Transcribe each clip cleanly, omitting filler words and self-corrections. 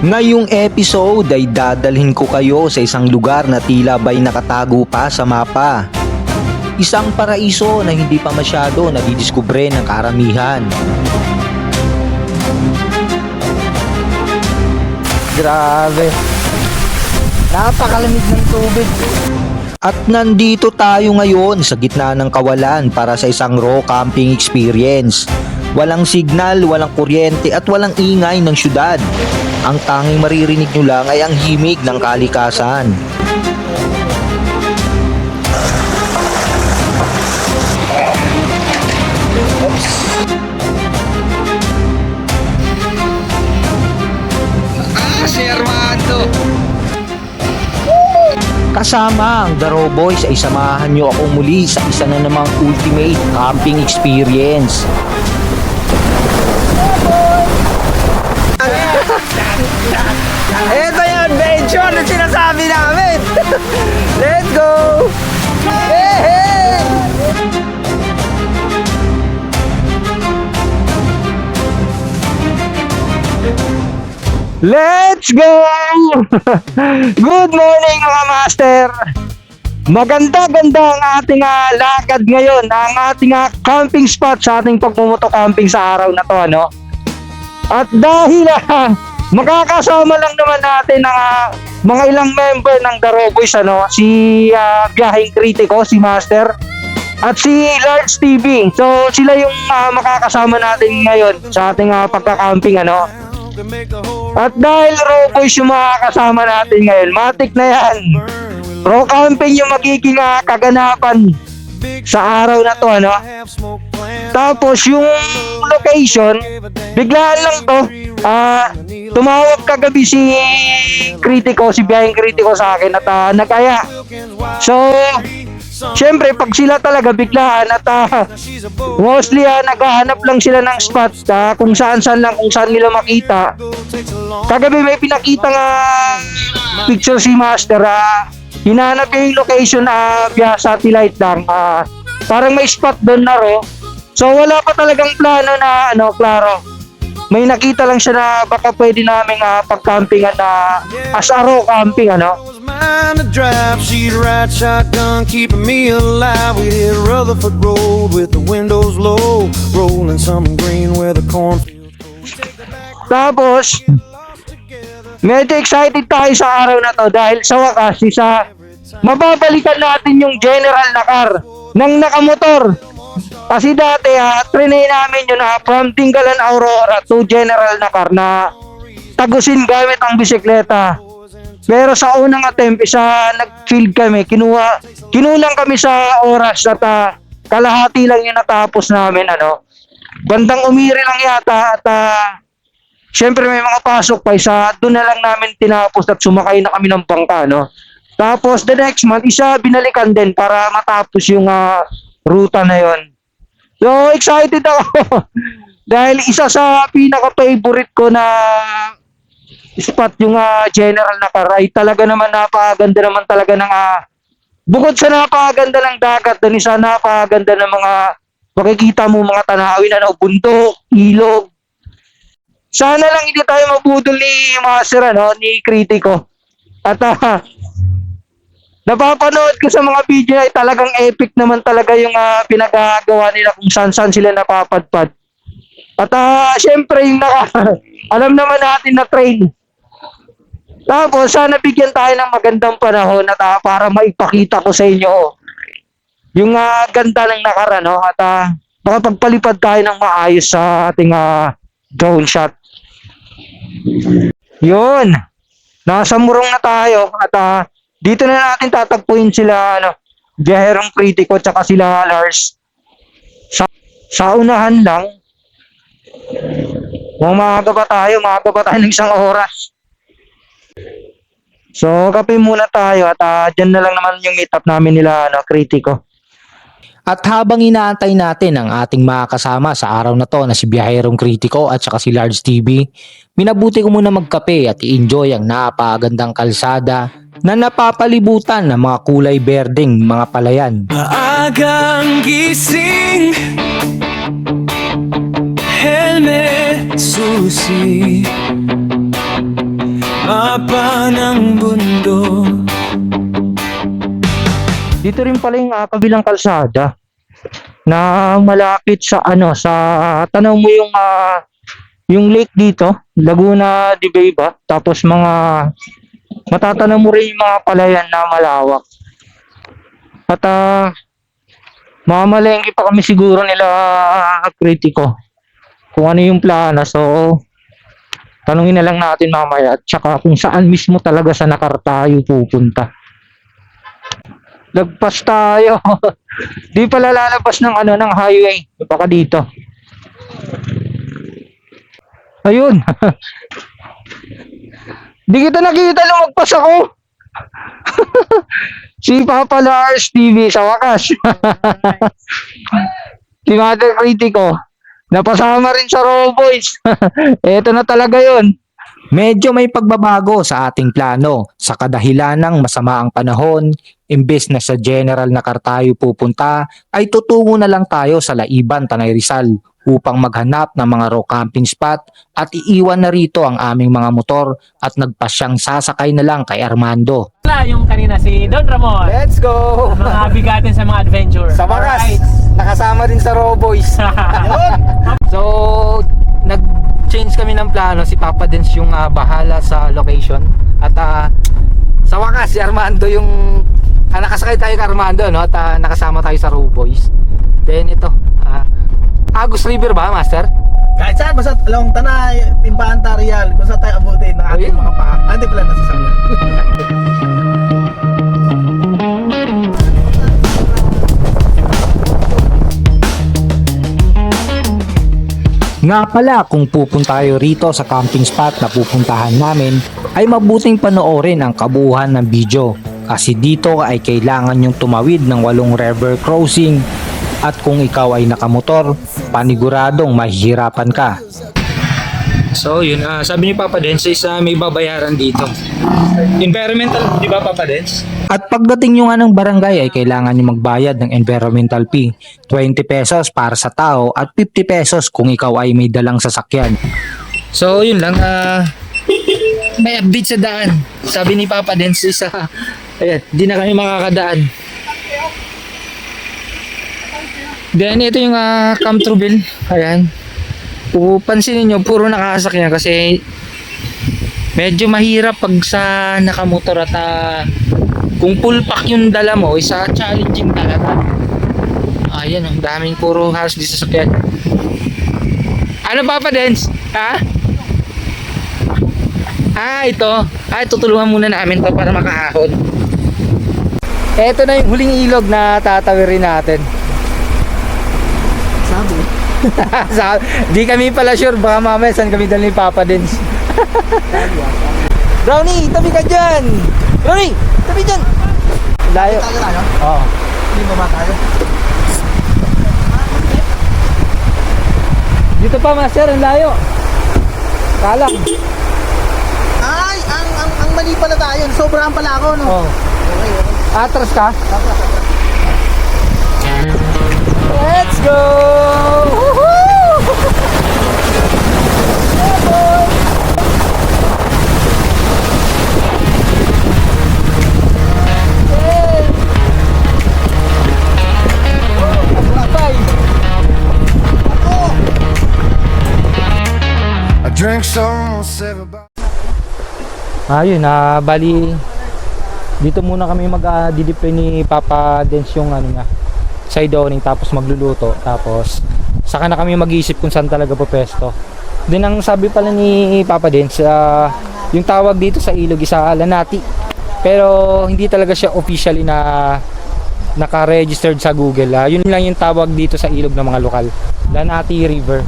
Ngayong episode ay dadalhin ko kayo sa isang lugar na tila ba'y nakatago pa sa mapa. Isang paraiso na hindi pa masyado nadidiskubre ng karamihan. Grabe. Napakalamig ng tubig. At nandito tayo ngayon sa gitna ng kawalan para sa isang raw camping experience. Walang signal, walang kuryente at walang ingay ng syudad. Ang tanging maririnig nyo lang ay ang himig ng kalikasan. Si Armando! Kasama ang The Raw Boys ay samahan nyo ako muli sa isa na namang ultimate camping experience. Ito yung adventure na sinasabi namin. Let's go! Hey, hey! Let's go! Good morning mga master! Maganda-ganda ang ating lakad ngayon, ang ating camping spot sa ating pagmumoto camping sa araw na to, ano? At dahil makakasama lang naman natin ang mga ilang member ng The Raw Boys, ano? Si Biyaheng Kritiko, si Master, at si Large TV. So sila yung makakasama natin ngayon sa ating pagka-camping, ano? At dahil Raw Boys yung makakasama natin ngayon, matik na yan. Raw camping yung magiging kaganapan sa araw na to, ano? Tapos yung location, biglaan lang to. Tumawag kagabi si Kritiko, si Biyaheng Kritiko sa akin at nagaya. So, syempre pag sila talaga biglaan at mostly naghahanap lang sila ng spot kung saan nila makita. Kagabi may pinakita nga picture si Master, hinahanap yung location via satellite lang, parang may spot doon na ro. So wala pa talagang plano na klaro. May nakita lang siya na baka pwede naming pag-campingan na as a raw camping, ano? Mine to drive, she'd ride shotgun, keeping me alive. We'd hit Rutherford Road with the windows low, rolling some green where the cornfields go. Tapos, medyo excited tayo sa araw na to dahil sa wakas, mababalikan natin yung general na car ng nakamotor. Kasi dati, trinay namin yun from Tinggalan Aurora to general na car na tagusin gamit ang bisikleta. Pero sa unang attempt, nag-field kami, kinulang kami sa oras at kalahati lang yung natapos namin, ano. Bandang umiri lang yata at syempre may mga pasok pa, doon na lang namin tinapos at sumakay na kami ng bangka, no. Tapos the next month, binalikan din para matapos yung ruta na yon. So excited ako dahil isa sa pinaka-favorite ko na spot yung general na car ay talaga naman napakaganda naman talaga ng bukod sa napakaganda ng dagat, dun isa napakaganda ng mga makikita mo mga tanawin, bundok, ilog. Sana lang hindi tayo mabudol ni Master, ni Kritiko. At napapanood ko sa mga video ay talagang epic naman talaga yung pinagagawa nila kung saan sila napapadpad. At syempre yung alam naman natin na train. Tapos sana bigyan tayo ng magandang panahon at para maipakita ko sa inyo yung ganda ng nakaraan, no? At makapagpalipad tayo ng maayos sa ating drone shot. Yun. Nasa Murong na tayo at dito na natin tatagpuin sila Biyaherong Kritiko at sila Lars. Sa unahan lang. Maaga pa tayo ng isang oras. So kape muna tayo at dyan na lang naman yung meet up namin nila Kritiko. At habang inaantay natin ang ating mga kasama sa araw na to na si Biyaherong Kritiko at saka si Large TV, minabuti ko muna magkape at i-enjoy ang napakagandang kalsada na napapalibutan ng mga kulay berdeng mga palayan. Maagang gising, helmet, susi, mapa ng bundok. Dito rin pala yung kabilang kalsada na malapit sa tanaw mo yung lake dito, Laguna de Bay ba? Tapos matatanaw mo rin yung mga palayan na malawak. At mamalengke pa kami siguro nila kritiko kung ano yung plano. So tanungin na lang natin mamaya at saka kung saan mismo talaga sa Nakar tayo pupunta. Lagpas tayo. Di pala lalabas ng highway. Baka dito. Ayun. Di kita nakita lumagpas ako. Si Papa Lars TV sa wakas. Si Mother Critico. Napasama rin sa Raw Boys. Eto na talaga yun. Medyo may pagbabago sa ating plano sa kadahilan ng masama ang panahon. Imbes na sa General Nakar tayo pupunta, ay tutungo na lang tayo sa Laiban, Tanay Rizal upang maghanap ng mga row camping spot at iiwan na rito ang aming mga motor at nagpasyang sasakay na lang kay Armando. Wala yung kanina si Don Ramon. Let's go! Mga bigatin sa mga adventure. Sa wakas, nakasama din sa Raw Boys. So, nag-change kami ng plano. Si Papa Dens yung bahala sa location. At sa wakas, si Armando yung nakasakay tayo kay Armando, no? At nakasama tayo sa Raw Boys. Then ito, Agus River ba, Master? Kahit saan, basta along Tanay, Timbahan, Tarial, kung saan tayo abutin ng ating Ayun. mga paa. Hindi pala nasasakyan. Nga pala, kung pupunta tayo rito sa camping spot na pupuntahan namin, ay mabuting panoorin ang kabuuan ng video. Kasi dito ay kailangan yung tumawid ng 8 river crossing. At kung ikaw ay nakamotor, paniguradong mahihirapan ka. So yun, sabi ni Papa Dens is may babayaran dito. Environmental, di ba Papa Dens? At pagdating nyo nga ng barangay ay kailangan nyo magbayad ng environmental fee. 20 pesos para sa tao at 50 pesos kung ikaw ay may dalang sasakyan. So yun lang, may update sa daan. Sabi ni Papa Dens is ayan, di na kami makakadaan. Then ito yung come through bill. Ayan. Pansinin nyo, puro nakasakyan kasi medyo mahirap pag sa nakamotor at kung full pack yung dala mo, isa challenging talaga. Ayan, ang daming puro halos di sasakyan. Ano Papa Dens? Ha? Ito. Tutulungan muna namin to para makahon. Ito na yung huling ilog na tatawirin natin. Di kami pala sure, baka mamaya saan kami dali ni Papa Dens. Brownie, tabi ka dyan! Brownie, tabi dyan! Layo. Oo. Hindi ba tayo? Dito pa Master, ang layo. Kalang. Ay, ang mali pala tayo. Sobrang pala ako, no? Oh. Okay. Atras ka? Let's go! Woohoo! I drank some, seven bottles. Ayun, bali dito muna kami mag-deploy ni Papa Dens yung side owning, tapos magluluto, tapos saka na kami mag-iisip kung saan talaga pupesto. Then ang sabi pala ni Papa Dens, yung tawag dito sa ilog isa Lanati, pero hindi talaga siya officially na naka-registered sa Google. Yun lang yung tawag dito sa ilog ng mga lokal, Lanati River.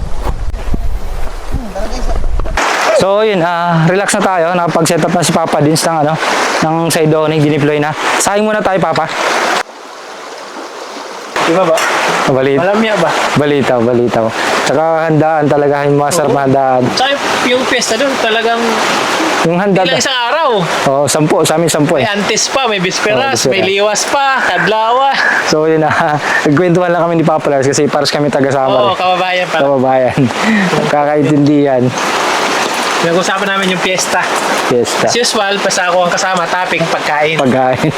So yun, relax na tayo. Nakapag-set up na si Papa Dens ng side owning, dineploy na. Sayang muna tayo, Papa. Di ba ba? Balita. Malamya ba? Balitaw. Tsaka handaan talaga, yung masarap na handaan. Tsaka yung piyesta doon talagang Yung hindi handa, lang isang araw. oh, 10, sa amin 10 May eh. antes pa, may bisperas, Oh, may liwas pa, kadlawa. So yun na, nagkwentuhan lang kami ni Papa Lars kasi pares kami Oo, taga-Samar. kababayan pa. Kababayan. Kakaintindihan. Pinag-usapan namin yung piyesta. Fiesta. As usual, basta ako ang kasama, topping, pagkain. Pagkain.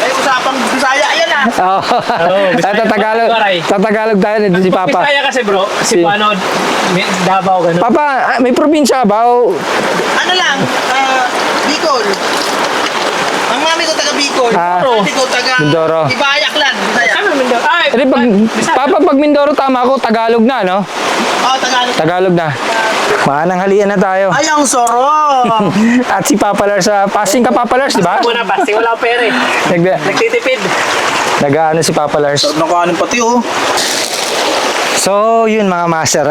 Ay, usapang Bisaya yan ah. Oo. Bisaya Tatagalog, pa, Waray. tatagalog tayo nito si Papa. Bisaya kasi bro, si Si- Pano, Davao, gano'n. Papa, may probinsya ba? O Ano lang, Bicol. Ang mami ko taga Bicol. Ah, Ang ate ko taga Mindoro. Ibayak lang, Bisaya. Ano Mindoro? Ay, Hindi, Bisaya. Papa, pag Mindoro tama ako, Tagalog na, no? Oh, Tagalog. Tagalog na. Maanang halian na tayo. Ay, ang sarap. At si Papa Lars, passing ka Papa Lars, di ba? Muna pa, wala akong pera eh. Nagtitipid. Nag-ano si Papa Lars. Nakaano pati oh. So, yun mga master,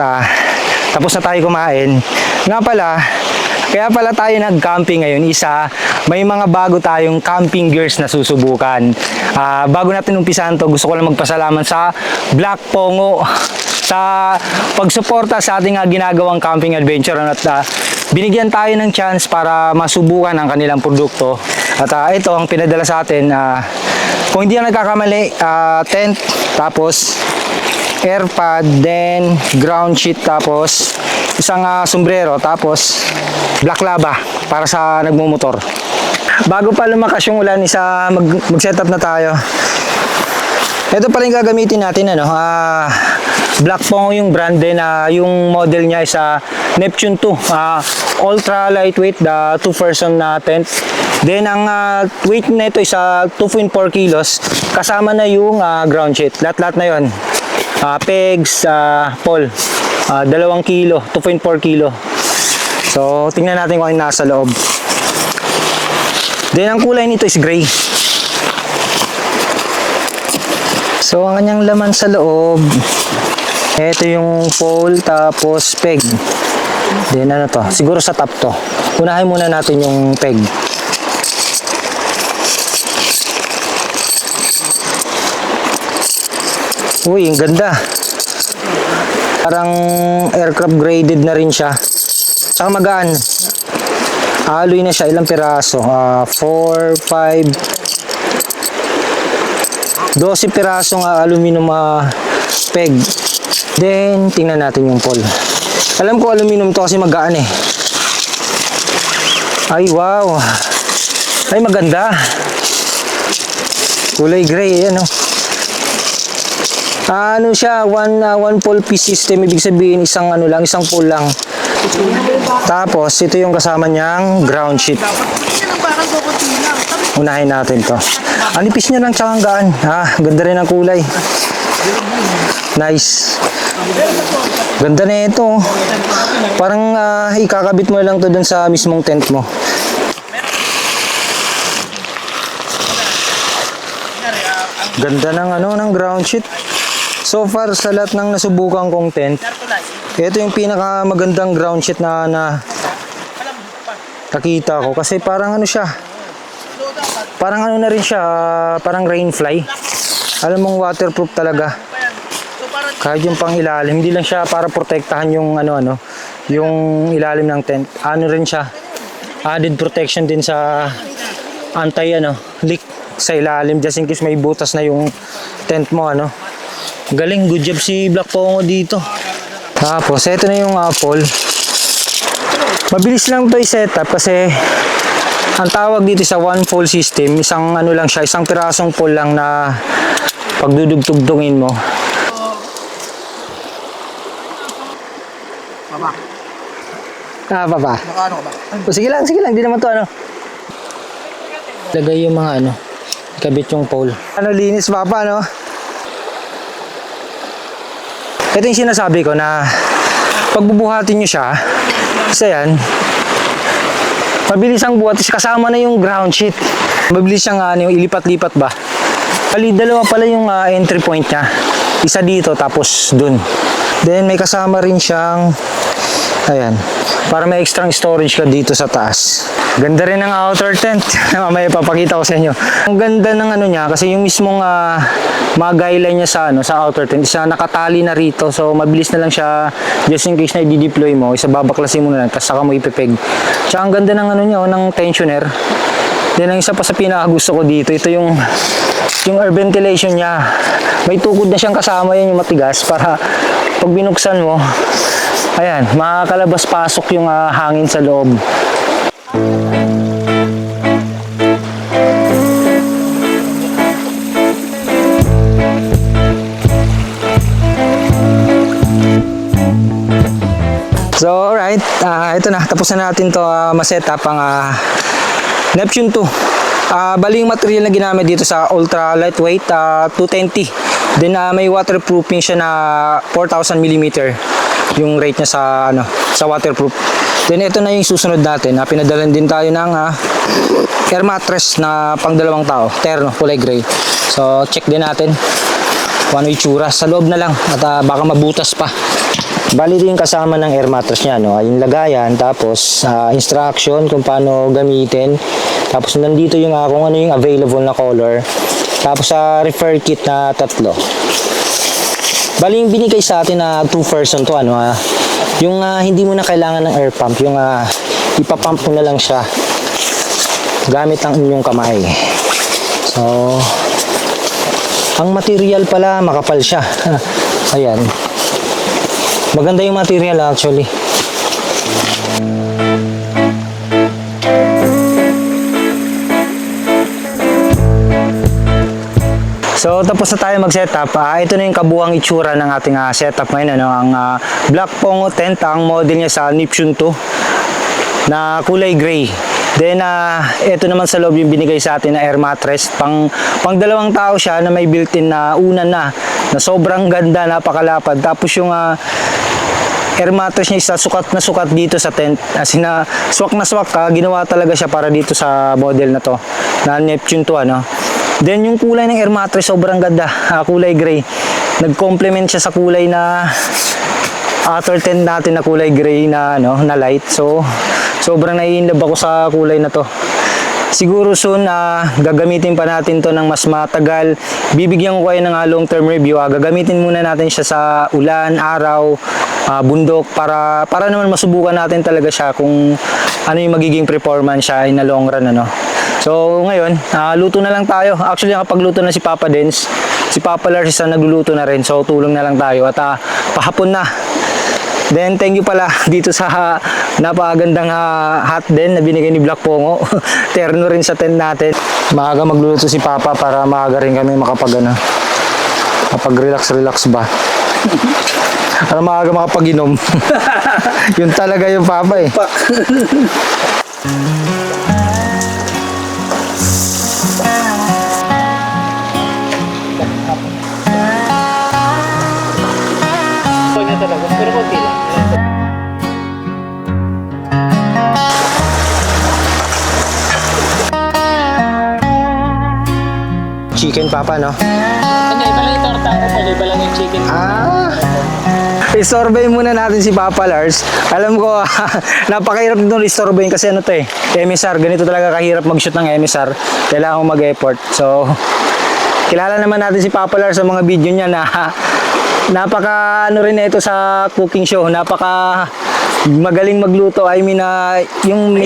tapos na tayo kumain. Nga pala, kaya pala tayo nag-camping ngayon, may mga bago tayong camping gears na susubukan. Bago natin umpisahan to, gusto ko lang magpasalamat sa Black Pongo sa pagsuporta sa ating ginagawang camping adventure at binigyan tayo ng chance para masubukan ang kanilang produkto. At ito ang pinadala sa atin, kung hindi na nagkakamali, tent, tapos airpad, then ground sheet, tapos isang sombrero, tapos black lava para sa nagmumotor. Bago pa lumakas yung ulan, mag-setup na tayo. Ito pala yung gagamitin natin, Black Pongo yung brand din, yung model niya is Neptune 2, ultra lightweight, the 2-person tent. Then ang weight nito is 2.4 kilos, kasama na yung ground sheet. Lahat na yon. Pegs, pole, 2 kilo, 2.4 kilo. So, tingnan natin kung ano nasa loob. Then, ang kulay nito is gray. So, ang kanyang laman sa loob, ito yung pole, tapos peg. Then, ano to? Siguro sa top to. Unahin muna natin yung peg. Uy, ang ganda. Parang aircraft graded na rin siya. Tsaka magaan. Alloy na siya. Ilang piraso? 4, 5, 12 pirasong aluminum peg. Then, tingnan natin yung pole. Alam ko aluminum to kasi magaan eh. Ay, wow. Ay, maganda. Kulay gray, ano. Ano siya, one pole piece system, ibig sabihin isang pole lang. Tapos ito yung kasama niyang ground sheet. Unahin natin to. Ang nipis niya lang tsaka ang gaan. Ganda rin ang kulay. Nice. Ganda na ito. Parang ikakabit mo lang to dun sa mismong tent mo. Ganda ng ground sheet. So far sa lahat ng nasubukan kong tent, ito yung pinakamagandang ground sheet na nakita ko kasi parang ano siya. Parang ano na rin siya, parang rainfly. Alam mong waterproof talaga. Kahit yung pang ilalim, hindi lang siya para protektahan yung yung ilalim ng tent. Ano rin siya, added protection din sa leak sa ilalim just in case may butas na yung tent mo Galing, good job si Black Pongo dito. Tapos, ito na yung pole. Mabilis lang ito i-setup kasi ang tawag dito sa one pole system, isang lang siya, isang pirasong pole lang na pagdudugtugtungin mo. Papa, Papa. nakaano ka ba? Sige lang, hindi naman to Lagay yung mga kabit yung pole. Linis Papa, Ito yung sinasabi ko na pagbubuhatin nyo siya, kasi yan, mabilis ang buhat, kasama na yung ground sheet. Mabilis siyang ilipat-lipat ba. Dalawa pala yung entry point niya. Isa dito, tapos dun. Then may kasama rin siyang, ayan, para may extra storage ka dito sa taas. Ganda rin ng outer tent. Mamaya papakita ko sa inyo. Ang ganda ng niya kasi yung mismong mga guideline niya sa ano, sa outer tent, isa nakatali na rito. So mabilis na lang siya, just in case na i-deploy mo, isa babaklasin mo na lang, tapos saka mo ipipeg. Tsaka ang ganda ng ano niya, ng tensioner. Then ang isa pa sa pinakagusto ko dito, ito yung air ventilation niya. May tukod na siyang kasama, yan yung matigas, para pag binuksan mo, ayan, makakalabas-pasok yung hangin sa loob. So alright, ito na, tapos na natin to ma-setup ang Neptune 2. Bali yung material na ginamit dito sa ultra lightweight 220. Then may waterproofing siya na 4,000 mm yung rate niya sa waterproof. Then ito na yung susunod natin. Pinadalan din tayo ng air mattress na pang 2 tao, terno, kulay gray. So check din natin kung ano yung tsura sa loob na lang at baka mabutas pa. Bali din kasama ng air mattress niya, no? Yung lagayan, tapos instruction kung paano gamitin. Tapos nandito yung kung ano yung available na color. Tapos refer kit na 3. Bali yung binigay sa atin na 2 version to, yung hindi mo na kailangan ng air pump, yung ipapump mo na lang siya gamit ang inyong kamay. So ang material pala makapal siya. Ayan. Maganda yung material actually. So tapos na tayo mag-setup. Ito na yung kabuuang itsura ng ating setup ngayon. Ang Black Pongo tent, ang model niya sa Neptune 2 na kulay gray. Then ito naman sa loob yung binigay sa atin na air mattress. Pang 2 tao siya na may built-in na unan na sobrang ganda, napakalapad. Tapos yung air mattress niya isa sukat na sukat dito sa tent. As in, swak na swak ginawa talaga siya para dito sa model na to na Neptune 2 Then yung kulay ng air mattress sobrang ganda, kulay gray. Nag-complement siya sa kulay na outer tent natin na kulay gray na na light. So sobrang nai-inlove ako sa kulay na to. Siguro soon gagamitin pa natin to ng mas matagal. Bibigyan ko kayo ng long term review. Gagamitin muna natin siya sa ulan, araw, bundok para naman masubukan natin talaga siya kung ano yung magiging performance siya in a long run So ngayon, luto na lang tayo. Actually nakapagluto na si Papa Dens. Si Papa Lars isa nagluluto na rin. So tulong na lang tayo at pahapon na. Then thank you pala dito sa napakagandang hat din na binigay ni Black Pongo. Terno rin sa tent natin. Maaga magluluto si Papa para maaga rin kami makapag-relax ba. Para maaga makapag-inom. Yun talaga yung Papa eh. Talaga, pero konti lang. Chicken Papa, no? Ano, iba lang yung torta ko, iba lang yung chicken. I-survey muna natin si Papa Lars. Alam ko, napakahirap nito i-survey kasi MSR. Ganito talaga kahirap mag-shoot ng MSR. Kailangan ko mag-effort. So, kilala naman natin si Papa Lars sa mga video niya na napaka rin na ito sa cooking show. Napaka magaling magluto. I mean, yung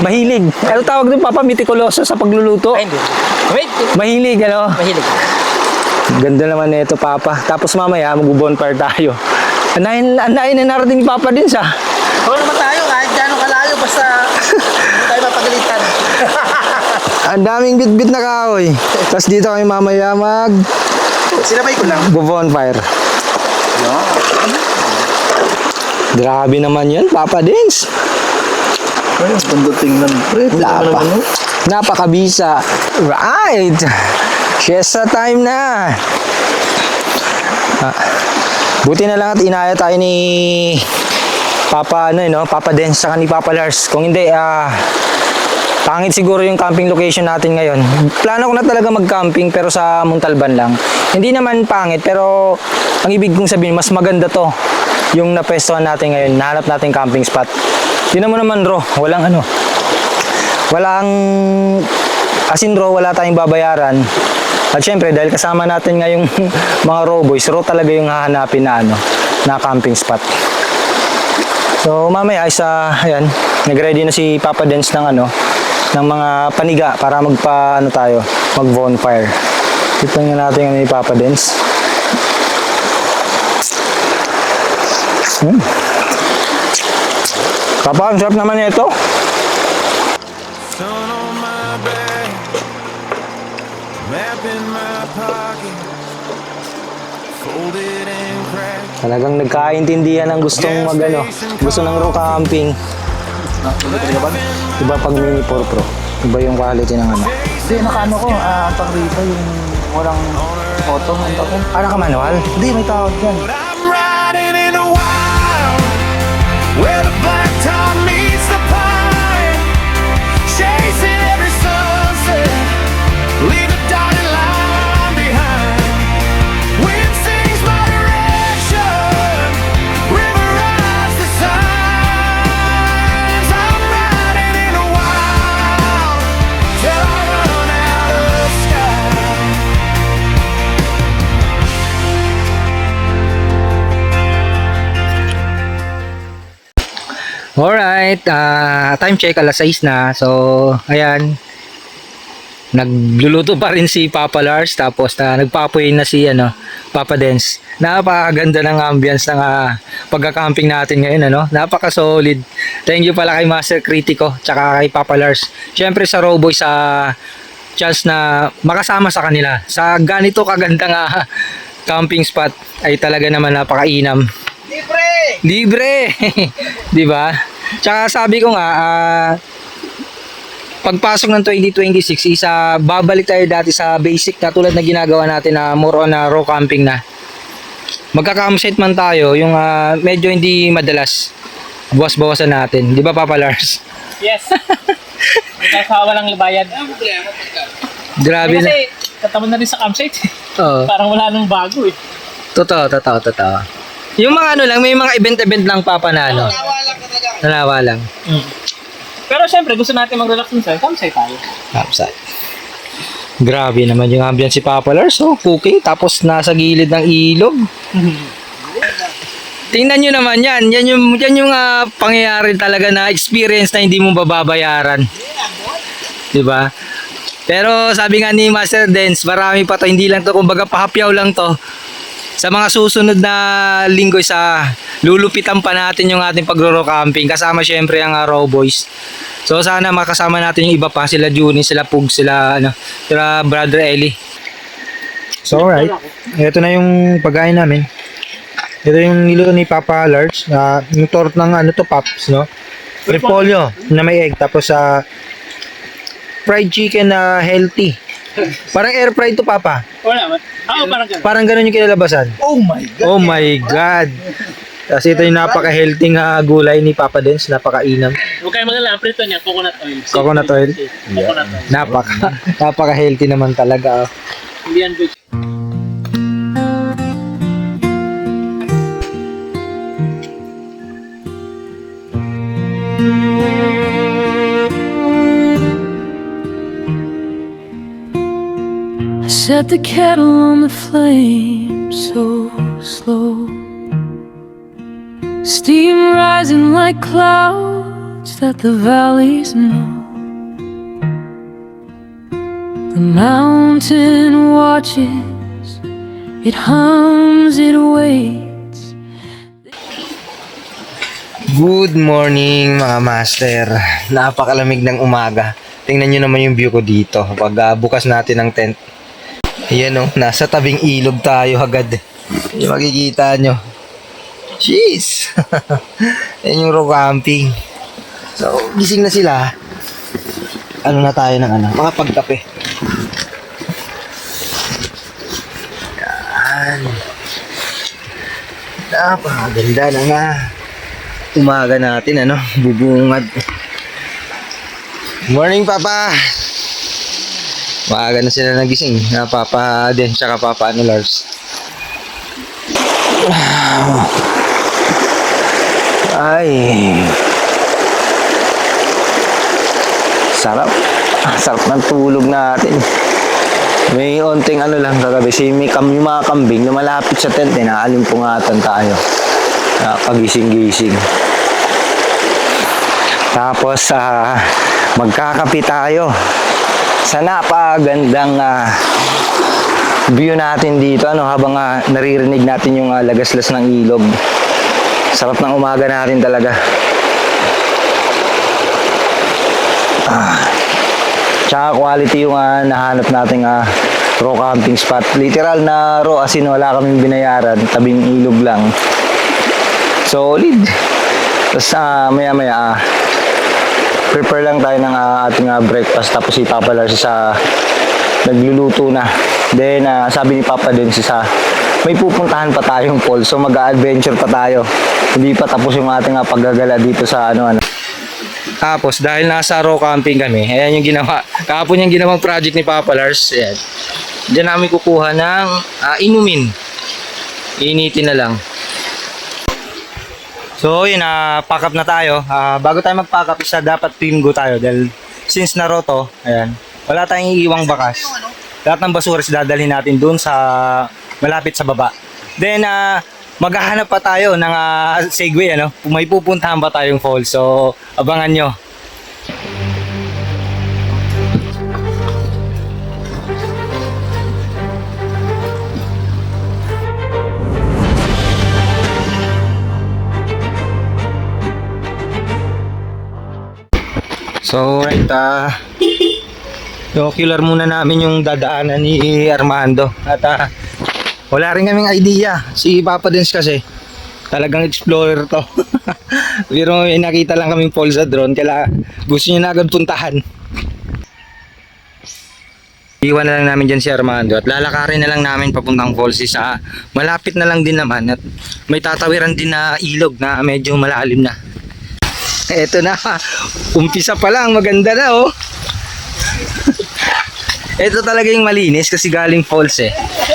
mahilig. Ano tawag doon, Papa? Meticuloso sa pagluluto? Ay, hindi. Wait. Mahilig, Mahilig. Ganda naman na ito, Papa. Tapos mamaya, mag-bonfire tayo. Anayin na narating ni Papa din sa. Oo naman tayo, kahit gano'ng kalayo, basta hindi tayo mapagalitan. Ang daming bit-bit na kahoy. Tapos dito kami mamaya Sinabay ko lang. bonfire. Grabe naman yan, Papa Dins. Ay, ang ganda tingnan, pre. Napakabisa. Right. Siesta time na. Buti na lang at inaya tayo ni Papa Papa Dens saka ni Papa Lars. Kung hindi pangit siguro yung camping location natin ngayon. Plano ko na talaga mag-camping pero sa Montalban lang. Hindi naman pangit pero ang ibig kong sabihin mas maganda to yung napestuhan natin ngayon. Nahanap natin camping spot. Tingnan mo naman walang wala tayong babayaran. At syempre, dahil kasama natin ngayong mga raw boys, raw talaga yung hahanapin na na camping spot. So mamaya ay ayan, nag-ready na si Papa Dance ng mga paniga para mag bonfire. Tignan natin ni Papa Dance. Papa, ang sarap naman ito. Sun on my back, map in my pocket, folded and cracked. Talagang nagkaintindihan ng gusto ng raw camping. Iba pag mini 4 Pro. Iba yung quality ng Hindi, nakaano ko, pag rito yung walang photo. naka-manual? Hindi, may tawag dyan. I'm riding in the wild, where the blacktop meets the pine, chasing every sunset, leave a dotted line behind. Wind sings my direction, river rides the signs. I'm riding in the wild till I run out of sky. Alright, time check, alas 6 na. So, ayan. Nagluluto pa rin si Papa Lars. Tapos nagpapoy na si Papa Dance. Napakaganda ng ambience ng pagka-camping natin ngayon. Napaka-solid. Thank you pala kay Master Critico tsaka kay Papa Lars. Siyempre sa Rowboy sa chance na makasama sa kanila. Sa ganito kagandang camping spot ay talaga naman napakainam. Libre! Di ba? Tsaka sabi ko nga, pagpasok ng 2026, babalik tayo dati sa basic na tulad na ginagawa natin na more on raw camping na. Magka-campsite man tayo, yung medyo hindi madalas. Bawas-bawasan natin. Di ba, Papa Lars? Yes. Nagkasawa lang bayad. Grabe na. Kasi katamad na rin sa campsite. Oo. Parang wala nang bago eh. Totoo. Yung mga lang, may mga event lang, Papa, na nanawa lang. Pero syempre, gusto natin mag-relax dun sa campsite tayo. Campsite. Grabe naman yung ambience si Papa Lars. Cooking, tapos nasa gilid ng ilog. Tingnan nyo naman yan. Yan yung pangyayari talaga na experience na hindi mo babayaran. Diba? Pero sabi nga ni Master Dance, marami pa to. Hindi lang to, kumbaga pahapyaw lang to. Sa mga susunod na linggo lulupitan pa natin yung ating pagro-raw camping. Kasama syempre ang Raw Boys. So sana makasama natin yung iba pa. Sila Juni, sila Pug, sila Brother Eli. So alright. Ito na yung pagkain namin. Ito yung niluto ni Papa Lars. Yung torta ng Pops, no? Repolyo na may egg. Tapos fried chicken na healthy. Parang air fried to, Papa. Wala man. Parang ganun. Parang ganun yung kinalabasan. Oh my God! Oh my God! Kasi ito yung napaka-healthy gulay ni Papa Dance. Napaka-inam. Huwag kayo magalala. Ang prito niya, coconut oil. Coconut oil? Coconut oil. Napaka-healthy naman talaga. Hindi yan good. Set the kettle on the flame so slow. Steam rising like clouds that the valleys know. The mountain watches, it hums, it waits. Good morning mga master. Napakalamig ng umaga. Tingnan nyo naman yung view ko dito. Pag bukas natin ng tent. Ayan nasa tabing ilog tayo agad. Yung makikita nyo. Jeez! Ayan yung raw camping. So, gising na sila. Ano na tayo ng mga pagkape. Yan. Napakaganda na nga. Umaga natin, bubungad. Morning, Papa! Maaga na sila nagising. Papa din, tsaka Papa Lars. Ay. Sarap. Sarap ng tulog natin. May onting ano lang kagabi, yung mga kambing na malapit sa tent, naalimpungatan tayo. Pagising-gising. Tapos, magkakape tayo sa napagandang view natin dito, habang naririnig natin yung lagaslas ng ilog. Sarap ng umaga natin talaga. Tsaka quality yung nahanap nating raw camping spot. Literal na raw, as in wala kaming binayaran, tabing ilog lang. Solid. Tapos maya prepare lang tayo ng ating breakfast, tapos si Papa Lars nagluluto na. Then sabi ni Papa din may pupuntahan pa tayong falls, so mag-adventure pa tayo. Hindi pa tapos yung ating paggagala dito sa Tapos dahil nasa raw camping kami, ayan yung ginawa. Kahapon yung ginawang project ni Papa Lars. Ayan. Diyan namin kukuha ng inumin. Initin na lang. So yun, pack up na tayo. Bago tayo mag-pack up, dapat pingo tayo. Dahil since na raw to, ayan, wala tayong iiwang bakas. Lahat ng basura dadalhin natin dun sa malapit sa baba. Then maghahanap pa tayo ng Segway, may pupuntahan pa tayong fall. So abangan nyo. So right, ocular muna namin yung dadaanan ni Armando. At wala rin kaming idea. Si Papa Dens kasi talagang explorer to. Pero nakita lang kaming fall sa drone, kaya gusto niya na agad puntahan. Iwan na lang namin dyan si Armando at lalakarin na lang namin papuntang falls. Malapit na lang din naman at may tatawiran din na ilog na medyo malalim na. Eto na, umpisa pa lang, maganda na oh. Ito talaga yung malinis kasi galing falls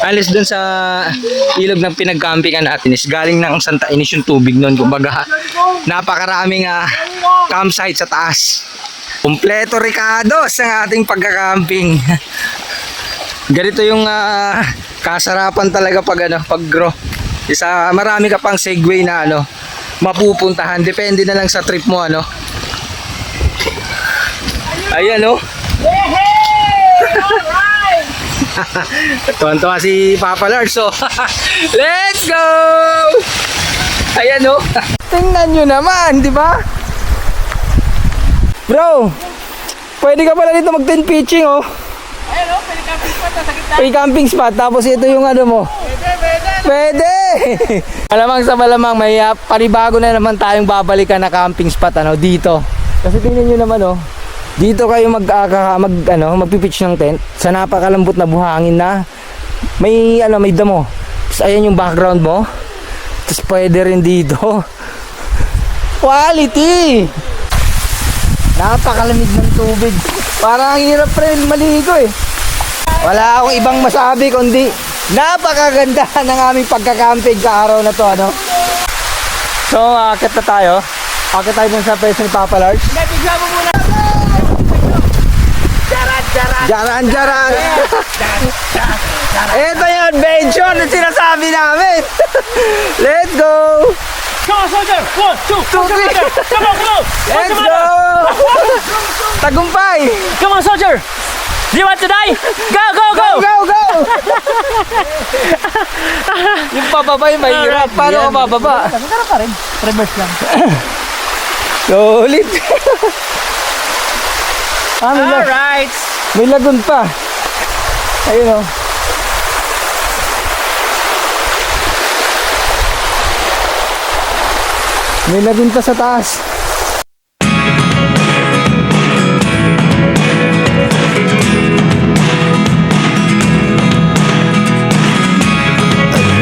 Alis dun sa ilog ng pinag-campingan natin is galing ng Santa Ines yung tubig nun. Kumbaga, napakaraming campsite sa taas. Kompleto Ricardos ang ating pagka-camping. Ganito yung kasarapan talaga pag grow. Marami ka pang Segway na mapupuntahan. Depende na lang sa trip mo Ayan Tuwan-tuwa si Papa Lars. So, let's go! Ayan tingnan nyo naman, di ba? Bro, pwede ka pala dito mag-tent pitching Ayan pwede camping spot sa gitna. May camping spot, tapos ito yung mo. Pwede! Malamang sa malamang, may panibago na naman tayong babalikan na camping spot dito. Kasi tingnan nyo naman dito kayo magpipitch ng tent sa napakalambot na buhangin na may damo. Tapos ayan yung background mo. Tapos pwede rin dito. Quality! Napakalamig ng tubig. Parang ang hirap rin maligo Wala akong ibang masabi kundi napakaganda ng aming pagka-camping sa araw na to So akit na tayo. Akit tayo dun sa pwesto ni Papa Lars. Bigla mo muna. Jaran! Ito yung adventure na sinasabi namin. Let's go! Come on, soldier! 1, 2, 3! Come on! Let's go! Tagumpay! Come on, soldier! Do you want to die? Go! Go! Yung pababa yung mahirap. Paano ka bababa? Magkano pa rin? Reverse lang. Solid! Alright! May lagun pa. Ayun May lagun pa sa taas.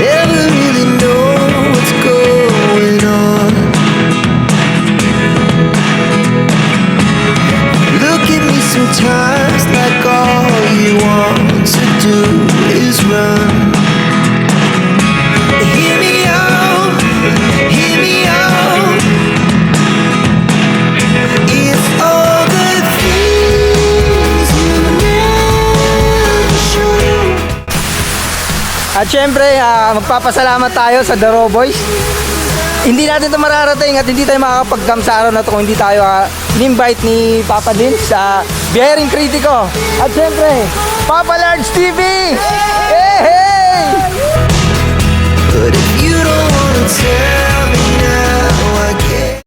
Never really know what's going on. Look at me sometimes like all you want to do is run. Hear me out, hear me out. If all the things you never showed At syempre, magpapasalamat tayo sa The Raw Boys. Hindi natin ito mararating at hindi tayo makakapag-cam sa araw na ito kung hindi tayo in-invite ni Papa Din sa Biyahering Kritiko. At syempre, Papa Large TV!